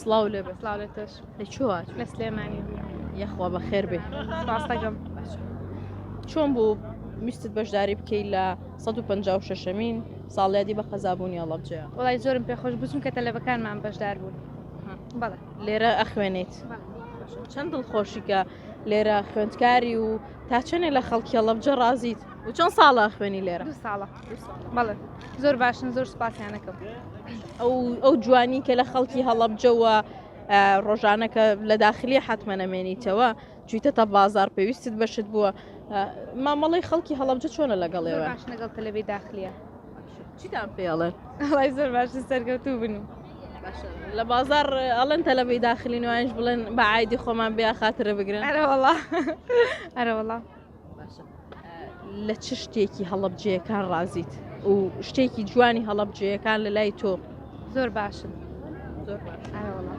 سڵاو لێبێ سلااوێتش لەکوێ لە سلێمانی یەخوا بەخێر بێ ڕاستەکەم چۆن بوو ویستت بەشداری بکەیت لە 156مین ساڵیادی بە خەزابوونی هەڵەبجەیە وڵای زۆرم پێخۆش بچم کە تەلەڤەکانمان بەشدار بوون بەڵێ لێرە ئەخوێنیت چەند دڵخۆشی کە لێرە خوێندکاری و تا چەندێک لە خەڵکی هەڵەبجە ڕازیت و چەند ساڵە خوێنی لێرە 2 ساڵە بەڵێ زۆر باشن زۆر سپاسیانەکەم ئەو جوانی کە لە خەڵکی هەڵەبجەوە ڕۆژانەکە لە داخلی حتممە نەمێنیتەوە جویتە تا بازار پێویستت بەشت بووە مامەڵی خەڵکی هەڵەبجە چۆنە لەگەڵێەوە باش لەگەڵ تەلەبی داخلیە چیتان پێڵێن وڵای زۆر باش سەرکەوتوو بن و لە بازار ئەڵەن تەلەبی داخلی نوێنش بڵێن بە عیدی خۆمان بیا خاترە بگرن ئەرەوەڵا ئەرەوەڵا لە چ شتێکی هەڵەبجەیەکان ڕازیت و شتێکی جوانی هەڵەبجەیەکان لە لای تۆ زۆر باشن زۆر باش ئەرەوەڵا